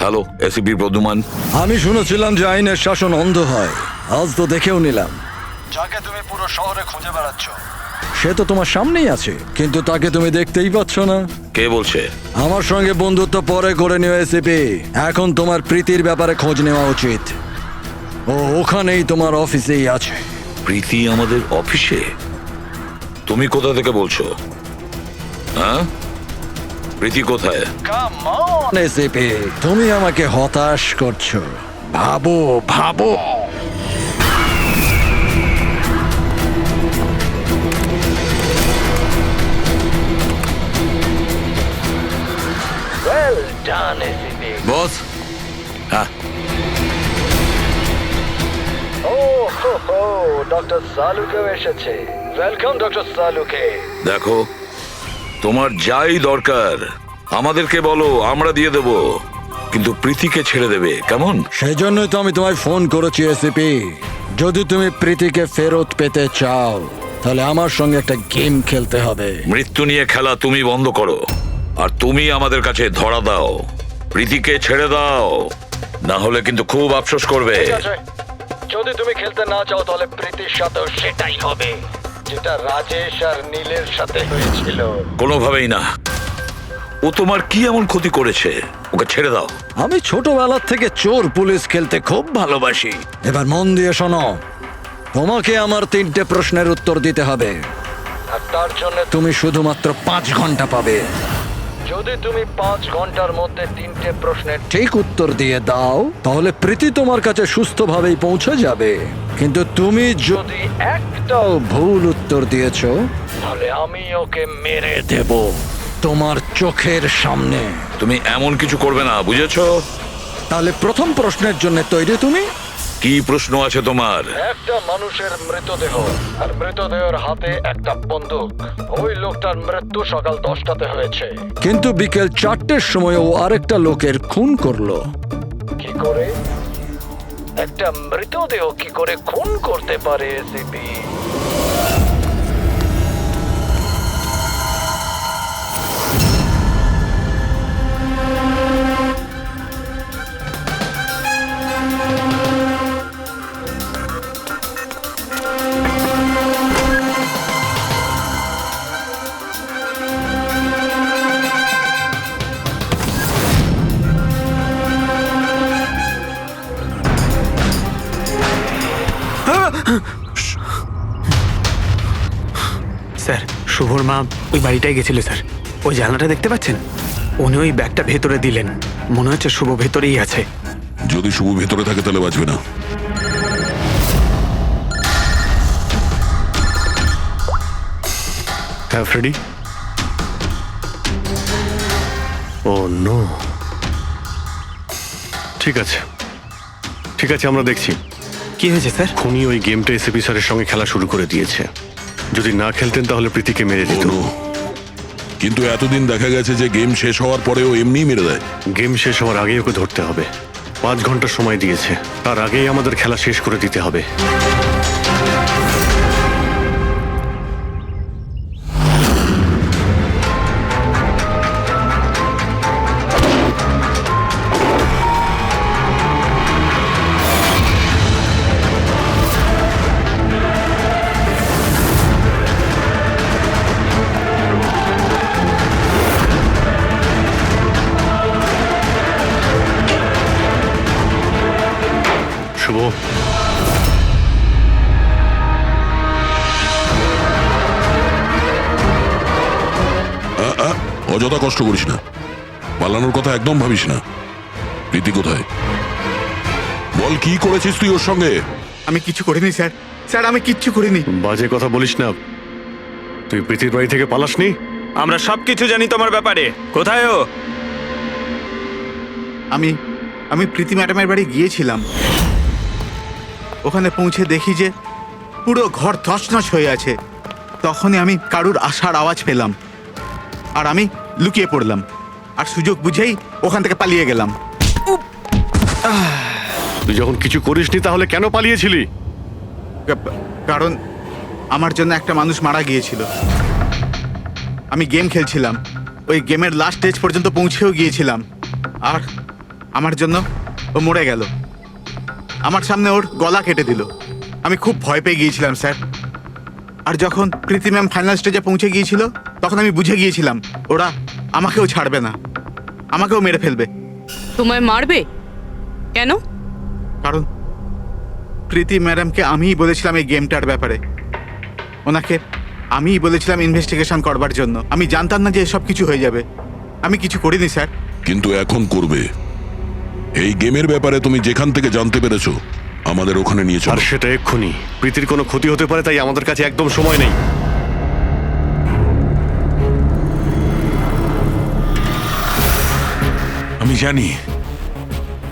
Speaker 10: Hello, ACP Pradyuman.
Speaker 1: আমি শুনেছিলাম যে আইনের শাসন অন্ধ হয়, আজ তো দেখেও নিলাম। যাকে তুমি পুরো শহরে খুঁজে বেড়াচ্ছ সে তো তোমার সামনেই আছে, কিন্তু তাকে তুমি দেখতেই পাচ্ছ না।
Speaker 10: কে বলছে?
Speaker 1: আমার সঙ্গে বন্ধুত্ব পরে করে নিও এসিপি, এখন তোমার প্রীতির ব্যাপারে খোঁজ নেওয়া উচিত। ও ওখানেই তোমার অফিসেই আছে।
Speaker 10: প্রীতি আমাদের অফিসে? তুমি কোথা থেকে বলছো? হ্যাঁ, প্রীতি কোথায়?
Speaker 1: এসিপি, তুমি আমাকে হতাশ করছো। ভাবো ভাবো।
Speaker 10: বস। হ্যাঁ,
Speaker 1: ডক্টর সালুকেও এসেছে। Welcome doctor Salunkhe.
Speaker 10: দেখো, তোমার যাই দরকার আমাদেরকে বলো, আমরা দিয়ে দেব, কিন্তু প্রীতিকে ছেড়ে দেবে, কেমন?
Speaker 1: সেই জন্যই তো আমি তোমায় ফোন করেছি এসিপি। যদি তুমি প্রীতিকে ফেরত পেতে চাও তাহলে আমার সঙ্গে একটা গেম খেলতে হবে।
Speaker 10: মৃত্যু নিয়ে খেলা তুমি বন্ধ করো, আর তুমি আমাদের কাছে ধরা দাও। প্রীতিকে ছেড়ে দাও, না হলে কিন্তু খুব আফসোস করবে।
Speaker 1: যদি তুমি খেলতে না চাও তাহলে প্রীতির সাথেও সেটাই হবে, যেটা রাজেশ আর নীলের সাথে হয়েছিল।
Speaker 10: কোনোভাবেই না। ও তোমার কি এমন ক্ষতি করেছে? ওকে ছেড়ে দাও।
Speaker 1: আমি ছোটবেলার থেকে চোর পুলিশ খেলতে খুব ভালোবাসি। এবার মন দিয়ে শোনো, তোমাকে আমার 3টে প্রশ্নের উত্তর দিতে হবে, আর তার জন্য তুমি শুধুমাত্র 5 ঘন্টা পাবে। যদি তুমি 5 ঘন্টার মধ্যে 3টে প্রশ্নের ঠিক উত্তর দিয়ে দাও তাহলে প্রীতি তোমার কাছে সুস্থভাবেই পৌঁছে যাবে, কিন্তু তুমি যদি একটাও ভুল উত্তর দিয়েছো তাহলে আমি ওকে মেরে দেব তোমার চোখের সামনে।
Speaker 10: তুমি এমন কিছু করবে না, বুঝেছো?
Speaker 1: তাহলে প্রথম প্রশ্নের জন্য তৈরি তুমি?
Speaker 10: কি প্রশ্ন আছে তোমার?
Speaker 1: একটা মানুষের মৃতদেহ, আর মৃতদেহের হাতে একটা বন্দুক। ওই লোকটার মৃত্যু সকাল 10টাতে হয়েছে, কিন্তু বিকেল 4টের সময় ও আরেকটা লোকের খুন করলো। কি করে? একটা মৃতদেহ কি করে খুন করতে পারে এসিপি?
Speaker 5: শুভর মা ওই বাড়িটায় গেছিল স্যার। ওই জানলাটা দেখতে পাচ্ছেন? উনি ওই ব্যাগটা ভেতরে দিলেন। মনে হচ্ছে শুভ ভেতরেই আছে।
Speaker 8: যদি শুভ ভেতরে থাকে তাহলে বাঁচবে না।
Speaker 6: হ্যাঁ ফ্রেডি। ও নো। ঠিক আছে ঠিক আছে, আমরা দেখছি।
Speaker 5: কি হয়েছে স্যার?
Speaker 6: খুনি ওই গেমটা এসিপি স্যারের সঙ্গে খেলা শুরু করে দিয়েছে। যদি না খেলতেন তাহলে প্রীতিকে মেরে দিত।
Speaker 8: ও নো। কিন্তু এতদিন দেখা গেছে যে গেম শেষ হওয়ার পরেও এমনিই মেরে দেয়।
Speaker 6: গেম শেষ হওয়ার আগেই ওকে ধরতে হবে। 5 ঘন্টা সময় দিয়েছে, তার আগেই আমাদের খেলা শেষ করে দিতে হবে। শুভ,
Speaker 8: অযথা কষ্ট করিস না, পালানোর কথা একদম ভাবিস না। প্রীতি কোথায়? বল, কি করেছিস তুই ওর সঙ্গে?
Speaker 9: আমি কিছু করিনি স্যার, স্যার আমি কিচ্ছু করিনি।
Speaker 6: বাজে কথা বলিস না। তুই প্রীতির বাড়ি থেকে পালাসনি?
Speaker 5: আমরা সবকিছু জানি তোমার ব্যাপারে। কোথায় ও?
Speaker 9: আমি প্রীতি ম্যাডামের বাড়ি গিয়েছিলাম। ওখানে পৌঁছে দেখি যে পুরো ঘর তছনছ হয়ে আছে। তখনই আমি কারুর আসার আওয়াজ পেলাম, আর আমি লুকিয়ে পড়লাম, আর সুযোগ বুঝেই ওখান থেকে পালিয়ে গেলাম।
Speaker 6: তুই যখন কিছু করিসনি তাহলে কেন পালিয়েছিলি?
Speaker 9: কারণ আমার জন্য একটা মানুষ মারা গিয়েছিল। আমি গেম খেলছিলাম, ওই গেমের লাস্ট স্টেজ পর্যন্ত পৌঁছেও গিয়েছিলাম, আর আমার জন্য ও মরে গেল। আমার সামনে ওর গলা কেটে দিল। আমি খুব ভয় পেয়ে গিয়েছিলাম স্যার। আর যখন প্রীতি ম্যাম ফাইনাল স্টেজে পৌঁছে গিয়েছিল তখন আমি বুঝে গিয়েছিলাম ওরা আমাকেও ছাড়বে না, আমাকেও মেরে ফেলবে।
Speaker 7: তোমায় মারবে কেন?
Speaker 9: কারণ প্রীতি ম্যাডামকে আমিই বলেছিলাম এই গেমটার ব্যাপারে। ওনাকে আমিই বলেছিলাম ইনভেস্টিগেশন করবার জন্য। আমি জানতাম না যে এসব কিছু হয়ে যাবে। আমি কিছু করিনি স্যার।
Speaker 8: কিন্তু এখন করবে। এই গেমের ব্যাপারে তুমি যেখান থেকে জানতে পেরেছো আমাদের ওখানে নিয়ে
Speaker 6: আর
Speaker 8: চলো।
Speaker 6: সেটা এক্ষুনি। প্রীতির কোনো ক্ষতি হতে পারে, তাই আমাদের কাছে একদম সময় নেই।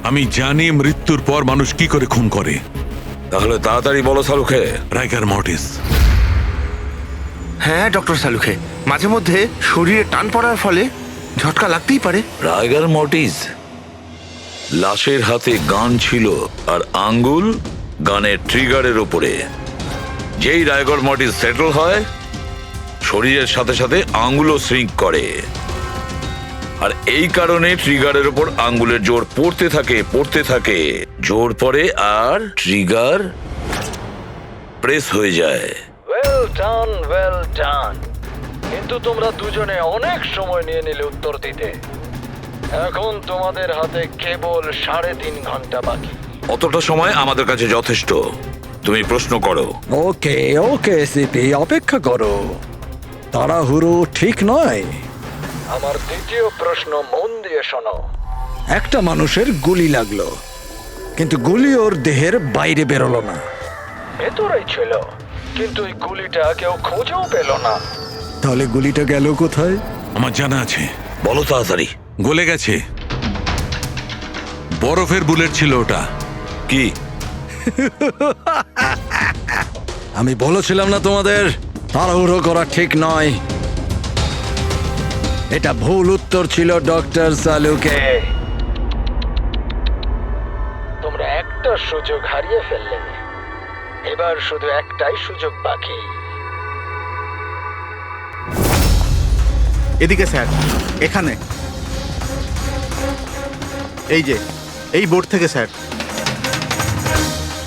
Speaker 8: আমি জানি মৃত্যুর পর মানুষ কি করে খুন করে।
Speaker 10: তাহলে তাড়াতাড়ি বলো শাহরুখে।
Speaker 8: রাইগার মর্টিস।
Speaker 12: হ্যাঁ ডক্টর সালুখে, মাঝে মধ্যে শরীরে টান পড়ার ফলে ঝটকা লাগতেই পারে।
Speaker 10: রাইগার মর্টিস। লাশের হাতে গান ছিল আর আঙ্গুল গানের ট্রিগারের ওপরে। যেই রাইগার মর্টিস সেটেল হয়, শরীরের সাথে সাথে আঙ্গুলও শ্রিঙ্ক করে। আর এই কারণে ট্রিগারের ওপর আঙ্গুলের জোর পড়তে থাকে। জোর পড়ে আর ট্রিগার প্রেস হয়ে যায়।
Speaker 1: Well done. কিন্তু তোমরা দুজনে অনেক সময় নিয়ে নিলে উত্তর দিতে। এখন তোমাদের হাতে কেবল 3.5 ঘন্টা বাকি।
Speaker 10: অতটা সময় আমাদের কাছে যথেষ্ট। তুমি প্রশ্ন করো।
Speaker 3: ওকে ওকে সিপি, অপেক্ষা করো, তাড়াহুড়ো ঠিক নয়।
Speaker 1: আমার দ্বিতীয় প্রশ্ন মন দিয়ে শোনো।
Speaker 3: একটা মানুষের গুলি লাগলো, কিন্তু গুলি ওর দেহের বাইরে বেরোলো না।
Speaker 1: ভেতরেই ছিল, কিন্তু এই গুলিটা কেউ খুঁজেও পেল না।
Speaker 3: তাহলে গুলিটা গেল কোথায়?
Speaker 8: আমার জানা আছে।
Speaker 10: বলো তাড়াতাড়ি।
Speaker 8: গলে গেছে। বরফের বুলেট ছিল ওটা।
Speaker 10: কি?
Speaker 3: আমি বলেছিলাম না তোমাদের তাড়াহুড়ো করা ঠিক নয়। এটা ভুল উত্তর ছিল ডক্টর সালুকে।
Speaker 1: তোমরা একটা সুযোগ হারিয়ে ফেললে। এবার শুধু একটাই সুযোগ বাকি।
Speaker 9: এদিকে স্যার, এখানে এই যে এই বোর্ড থেকে স্যার।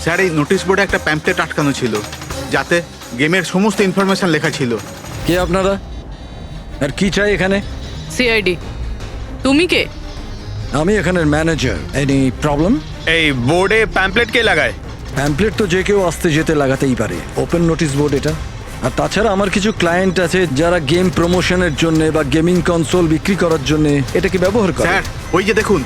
Speaker 9: স্যার এই নোটিশ বোর্ডে একটা প্যাম্পলেট আটকানো ছিল, যাতে গেমের সমস্ত ইনফরমেশন লেখা ছিল।
Speaker 3: কে আপনারা আর কি চাই এখানে?
Speaker 7: সিআইডি। তুমি কে?
Speaker 3: আমি এখানের ম্যানেজার। Any problem?
Speaker 5: এই বোর্ডে প্যাম্পলেট কে লাগায়?
Speaker 3: প্যাম্পলেট তো যে কেউ আসতে যেতে লাগাতেই পারে। ওপেন নোটিশ বোর্ড এটা। আর তাছাড়া আমার কিছু ক্লায়েন্ট আছে যারা গেম প্রমোশনের জন্য বা গেমিং কনসোল বিক্রি করার জন্য এটাকে ব্যবহার করে।
Speaker 9: স্যার ওই যে দেখুন,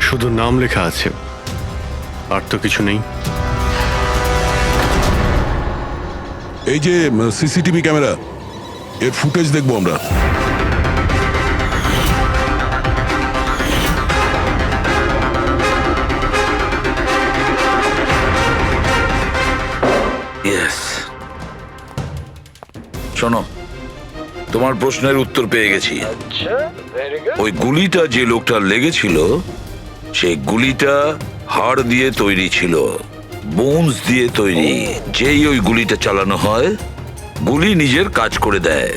Speaker 6: শুধু নাম লেখা আছে, আর তো কিছু নেই।
Speaker 8: এই যে সিসিটিভি ক্যামেরা, এর ফুটেজ দেখবো আমরা।
Speaker 10: ইয়েস, শোনো, তোমার প্রশ্নের উত্তর পেয়ে গেছি।
Speaker 1: আচ্ছা, ভেরি গুড।
Speaker 10: ওই গুলিটা যে লোকটার লেগেছিল, সেই গুলিটা হাড় দিয়ে তৈরি ছিল, বোনস দিয়ে তৈরি। যেই ওই গুলিটা চালানো হয়, গুলি নিজের কাজ করে দেয়,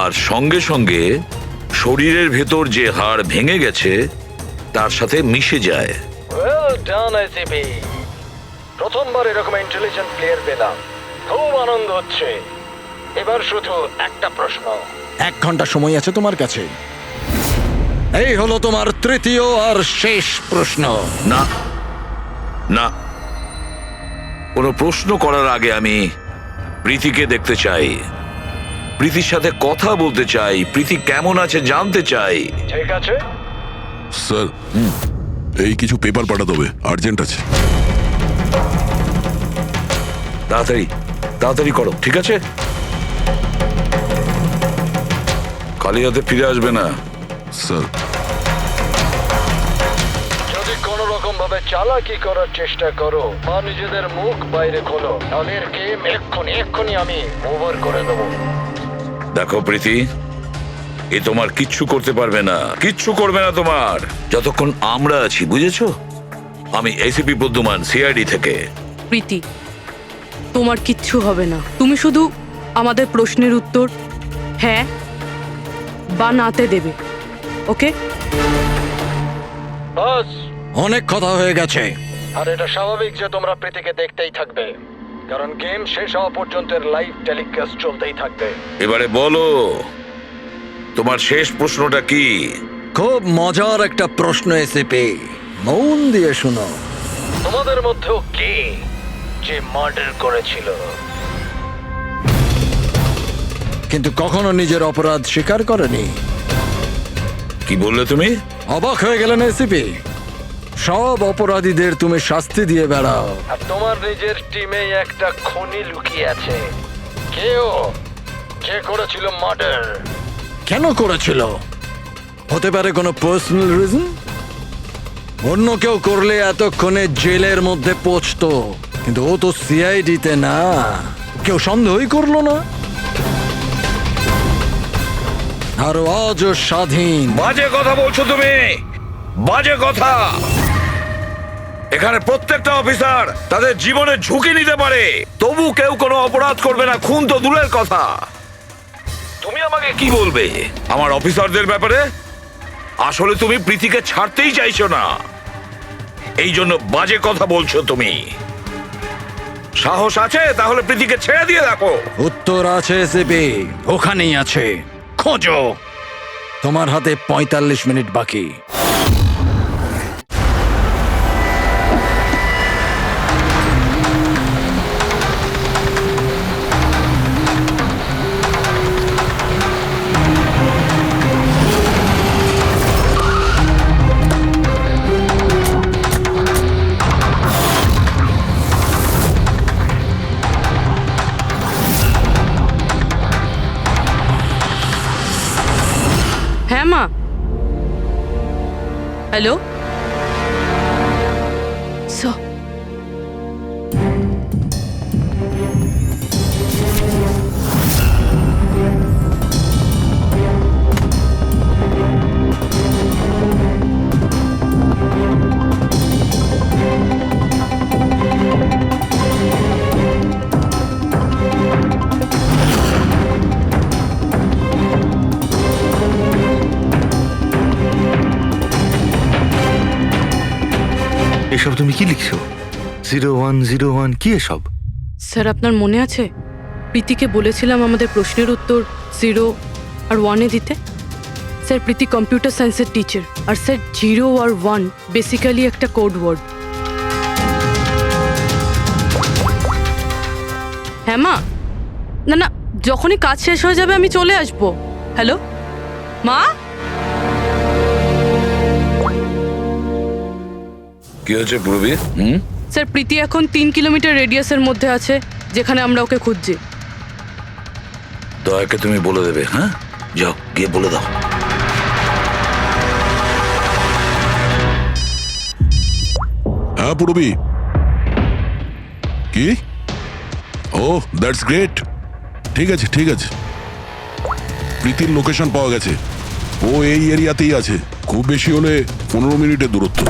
Speaker 10: আর সঙ্গে সঙ্গে শরীরের ভেতর যে হাড় ভেঙে গেছে তার সাথে মিশে যায়।
Speaker 1: Well done ICP. প্রথমবার এরকম ইন্টেলিজেন্ট প্লেয়ার পেলাম, খুব আনন্দ হচ্ছে। এবার শুধু একটা প্রশ্ন।
Speaker 3: 1 ঘন্টা সময় আছে তোমার কাছে। এই হলো তোমার তৃতীয় আর শেষ প্রশ্ন।
Speaker 10: না না, কোনো প্রশ্ন করার আগে আমি প্রীতিকে দেখতে চাই, প্রীতির সাথে কথা বলতে চাই, প্রীতি কেমন আছে জানতে চাই।
Speaker 1: ঠিক আছে,
Speaker 8: স্যার, এই কিছু পেপার পাঠাতে হবে, আর্জেন্ট আছে।
Speaker 10: তাড়াতাড়ি তাড়াতাড়ি করো, ঠিক আছে? খালি হাতে ফিরে আসবে না।
Speaker 8: স্যার,
Speaker 1: যদি কোনো রকম ভাবে চালাকি করার চেষ্টা করো বা নিজেদের মুখ বাইরে খোলো, তাহলে এর গেম এক্ষুনি আমি ওভার করে দেবো।
Speaker 10: দেখো প্রীতি, এ তোমার কিচ্ছু করতে পারবে না, কিচ্ছু করবে না তোমার, যতক্ষণ আমরা আছি, বুঝেছো? আমি এসিপি বর্ধমান, সিআইডি থেকে।
Speaker 7: প্রীতি, তোমার কিচ্ছু হবে না। তুমি শুধু আমাদের প্রশ্নের উত্তর হ্যাঁ বা নাতে দেবে, ওকে?
Speaker 1: বাস,
Speaker 3: অনেক কথা হয়ে গেছে।
Speaker 1: আর এটা স্বাভাবিক যে তোমরা প্রীতিকে দেখতেই থাকবে, কারণ গেম শেষ হওয়া পর্যন্ত এর লাইভ টেলিকাস্ট চলতেই থাকবে।
Speaker 10: এবারে বলো, তোমার শেষ প্রশ্নটা কি?
Speaker 3: খুব মজার একটা প্রশ্ন এসিপি, মন দিয়ে শুনো।
Speaker 1: তোমাদের মধ্যেও কে যে মার্ডার করেছিল
Speaker 3: কিন্তু কখনো নিজের অপরাধ স্বীকার করেনি?
Speaker 10: কি বললে তুমি?
Speaker 3: অবাক হয়ে গেলেন এসিপি? সব অপরাধীদের তুমি শাস্তি দিয়ে বেড়াও,
Speaker 1: আর তোমার নিজের টিমে একটা খুনি লুকিয়ে আছে। কেউ যে করেছিল মার্ডার?
Speaker 3: কেন করেছিল? হতে পারে কোনো পার্সোনাল রিজন। অন্য কেউ করলে এতক্ষণে জেলের মধ্যে পৌঁছতো, কিন্তু ও তো সিআইডিতে না, কেউ সন্দেহই করলো না। আর আজও স্বাধীন।
Speaker 10: বাজে কথা বলছো তুমি, বাজে কথা। এখানে প্রত্যেকটা অফিসার তাদের জীবনের ঝুঁকি নিতে পারে, তবু কেউ কোনো অপরাধ করবে না, খুন তো দূরের কথা। তুমি আমাকে কি বলবে আমার অফিসারদের ব্যাপারে? আসলে তুমি প্রীতিকে ছাড়তেই চাইছো না, এই জন্য বাজে কথা বলছো তুমি। সাহস আছে তাহলে প্রীতিকে ছেড়ে দিয়ে দেখো।
Speaker 3: উত্তর আছে এসিপি, ওখানেই আছে, খোঁজো। তোমার হাতে 45 মিনিট বাকি।
Speaker 7: হ্যাঁ মা, হ্যালো।
Speaker 12: এসব তুমি কি লিখছো? 0101 কি এসব?
Speaker 7: স্যার, আপনার মনে আছে প্রীতিকে বলেছিলাম আমাদের প্রশ্নের উত্তর 0 আর 1-এ দিতে? স্যার প্রীতি কম্পিউটার সায়েন্সের টিচার। আর স্যার 0 আর 1 বেসিক্যালি একটা কোড ওয়ার্ড। হ্যাঁ মা, না না, যখনই কাজ শেষ হয়ে যাবে আমি চলে আসবো। হ্যালো মা।
Speaker 10: কি হয়েছে পূর্বী?
Speaker 7: স্যার প্রীতি এখন 3 কিলোমিটার রেডিয়াসের মধ্যে আছে, যেখানে আমরা ওকে খুঁজছি।
Speaker 10: দয়াকে তুমি বলে দেবে। হ্যাঁ, যাও গিয়ে বলে দাও।
Speaker 8: হ্যাঁ পূরবী, কি? ও দ্যাটস গ্রেট। ঠিক আছে ঠিক আছে, প্রীতির লোকেশন পাওয়া গেছে। ও এই এরিয়াতেই আছে, খুব বেশি হলে 15 মিনিটের দূরত্ব।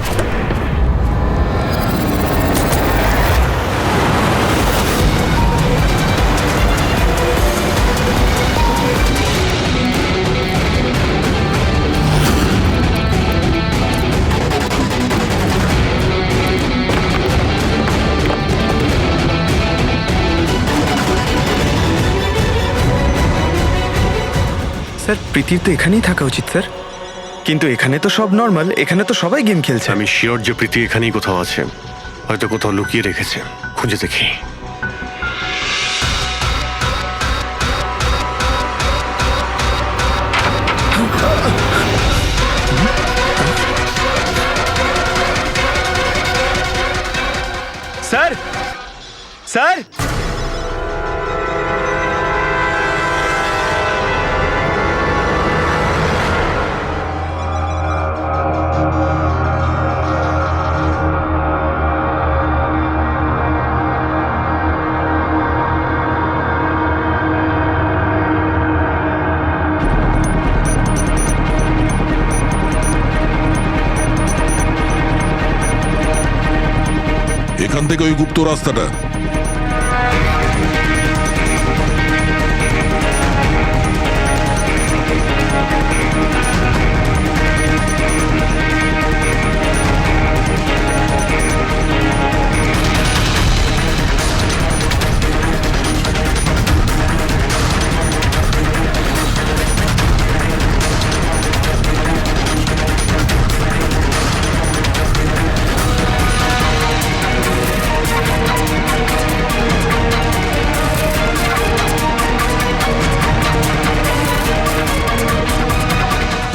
Speaker 5: স্যার প্রীতির তো এখানেই থাকা উচিত স্যার, কিন্তু এখানে তো সব নর্মাল, এখানে তো সবাই গেম খেলছে।
Speaker 6: আমি শিওর যে প্রীতি এখানেই কোথাও আছে, হয়তো কোথাও লুকিয়ে রেখেছে। খুঁজে দেখি।
Speaker 5: স্যার স্যার
Speaker 8: এখান থেকে ওই গুপ্ত রাস্তাটা।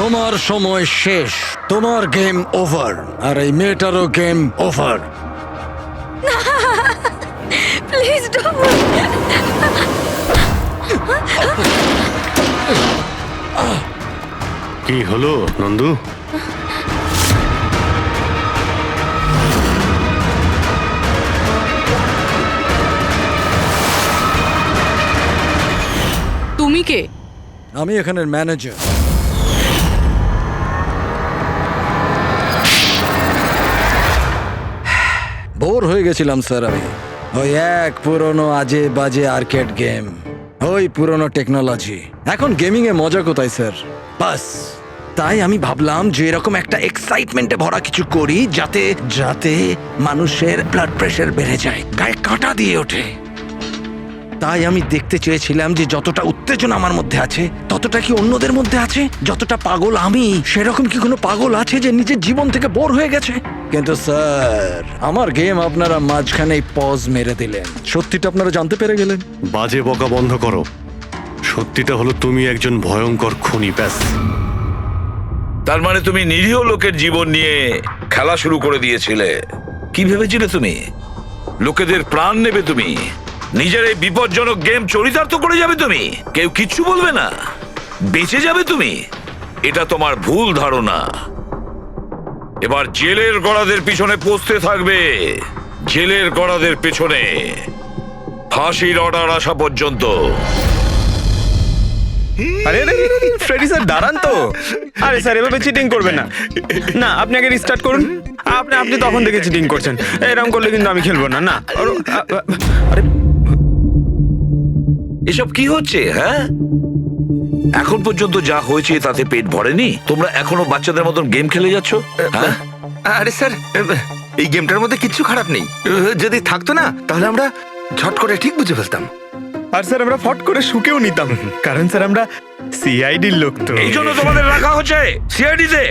Speaker 3: তোমার সময় শেষ, তোমার গেম ওভার, আর এই মেয়েটারও গেম ওভার।
Speaker 2: Please don't.
Speaker 6: কি হলো নন্দু?
Speaker 7: তুমি কে?
Speaker 3: আমি এখানের ম্যানেজার। বোর হয়ে গেছিলাম স্যার আমি। ওই এক পুরনো আজে বাজে আর্কেড গেম, ওই পুরনো টেকনোলজি। এখন গেমিং এ মজা কোথায় স্যার? বাস তাই আমি ভাবলাম যে এরকম একটা এক্সাইটমেন্টে ভরা কিছু করি, যাতে যাতে মানুষের ব্লাড প্রেশার বেড়ে যায়, গায়ে কাঁটা দিয়ে ওঠে। তাই আমি দেখতে চেয়েছিলাম যে যতটা উত্তেজনা আমার মধ্যে আছে, ততটা কি অন্যদের মধ্যে আছে? যতটা পাগল আমি, সেরকম কি কোনো পাগল আছে যে নিজের জীবন থেকে বোর হয়ে গেছে? কিন্তু স্যার, আমার গেম আপনারা মাঝখানেই পজ মেরে দিলেন। সত্যিটা আপনারা জানতে পেরে গেলেন।
Speaker 6: বাজে বকা বন্ধ করো। সত্যিটা হলো তুমি একজন ভয়ঙ্কর খুনি, ব্যাস।
Speaker 10: তার মানে তুমি নিরীহ লোকের জীবন নিয়ে খেলা শুরু করে দিয়েছিলে। কি ভেবেছিলে তুমি? লোকেদের প্রাণ নেবে তুমি? নিজের এই বিপজ্জনক গেম চরিতার্থ করে যাবে তুমি? কেউ কিচ্ছু বলবে না, বেঁচে যাবে তুমি? এটা তোমার ভুল ধারণা। এবার জেলের গড়াদের পিছনে পৌঁছতে থাকবে, জেলের গড়াদের পেছনে, ফাঁসির অর্ডার আসা পর্যন্ত।
Speaker 5: আরে ফ্রেডি স্যার দাঁড়ান তো। আরে স্যার এভাবে চিটিং করবেন না। না, আপনি আগে রিস্টার্ট করুন। আপনি তখন থেকে চিটিং করছেন, এরকম করলে কিন্তু আমি খেলবো না। না আরে
Speaker 10: এসব কি হচ্ছে? হ্যাঁ, এখন পর্যন্ত যা হয়েছে তাতে পেট ভরেনি? তোমরা এখনো বাচ্চাদের মতন গেম খেলে যাচ্ছ? হ্যাঁ?
Speaker 12: আরে স্যার, এই গেমটার মধ্যে কিচ্ছু খারাপ নেই। যদি থাকতো না, তাহলে আমরা ঝট করে ঠিক বুঝে ফেলতাম।
Speaker 5: আর স্যার আমরা ফট করে শুকেও নিতাম, কারণ স্যার আমরা সিআইডির লোক তো
Speaker 10: এই জন্য তোমাদের রাখা হচ্ছে সিআইডিতে।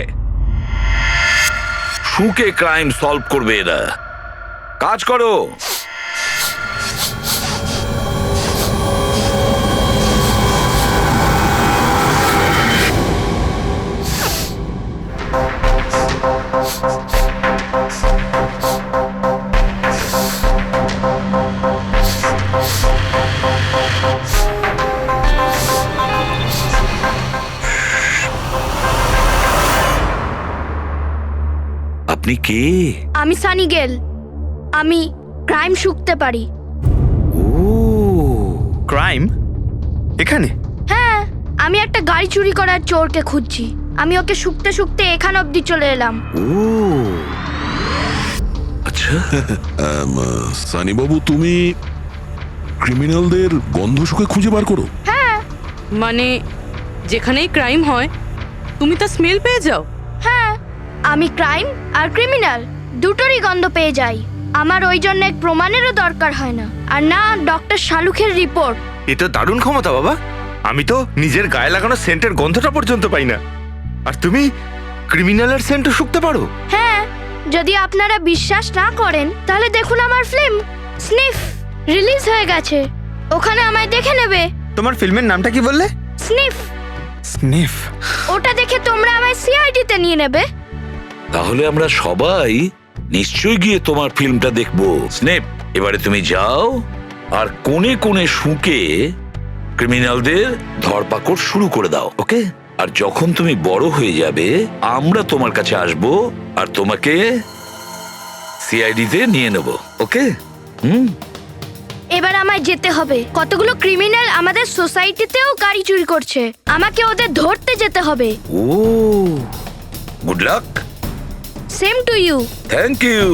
Speaker 10: শুকে ক্রাইম সলভ করবে এরা। কাজ করো। আপনি কে?
Speaker 2: আমি সানি গেল। আমি ক্রাইম শুকতে পারি।
Speaker 10: ও
Speaker 5: ক্রাইম এখানে?
Speaker 2: হ্যাঁ, আমি একটা গাড়ি চুরি করার চোরকে খুঁজছি। আমি ওকে শুকতে শুকতে এখান অবধি চলে এলাম।
Speaker 10: ও আচ্ছা।
Speaker 8: সানি বাবু, তুমি ক্রিমিনালদের গন্ধ শুকে খুঁজে বার করো?
Speaker 2: হ্যাঁ
Speaker 7: মানে যেখানেই ক্রাইম হয় তুমি তা স্মেল পেয়ে যাও?
Speaker 2: হ্যাঁ, আমি ক্রাইম আর ক্রিমিনাল দুটোরই গন্ধ পেয়ে যাই। আমার ওই জন্য এক প্রমাণেরও দরকার হয় না, আর না ডক্টর শালুখের রিপোর্ট।
Speaker 12: এটা দারুণ ক্ষমতা বাবা। আমি তো নিজের গায়ে লাগানো সেন্টের গন্ধটা পর্যন্ত পাই না, আর তুমি ক্রিমিনালের সেন্টও শুকতে পারো?
Speaker 2: হ্যাঁ, যদি আপনারা বিশ্বাস না করেন তাহলে দেখুন আমার ফিল্ম স্নিফ রিলিজ হয়ে গেছে। ওখানে আমায় দেখে নেবে।
Speaker 5: তোমার ফিল্মের নামটা কি বললে?
Speaker 2: স্নিফ।
Speaker 5: স্নিফ।
Speaker 2: ওটা দেখে তোমরা আমায় সিআইডিতে নিয়ে নেবে।
Speaker 10: তাহলে আমরা সবাই নিশ্চয়ই গিয়ে তোমার ফিল্মটা দেখবো। স্নেপ, এবারে তুমি যাও আর কোণে কোণে শুকে ক্রিমিনালদের ধরপাকড় শুরু করে দাও, ওকে? আর যখন তুমি বড় হয়ে যাবে আমরা তোমার কাছে আসবো আর তোমাকে সিআইডিতে নিয়ে নেব, ওকে?
Speaker 2: এবার আমায় যেতে হবে। কতগুলো ক্রিমিনাল আমাদের সোসাইটিতেও গাড়ি চুরি করছে। আমাকে ওদের ধরতে যেতে হবে।
Speaker 10: Oh good luck.
Speaker 2: Same to you.
Speaker 10: Thank you.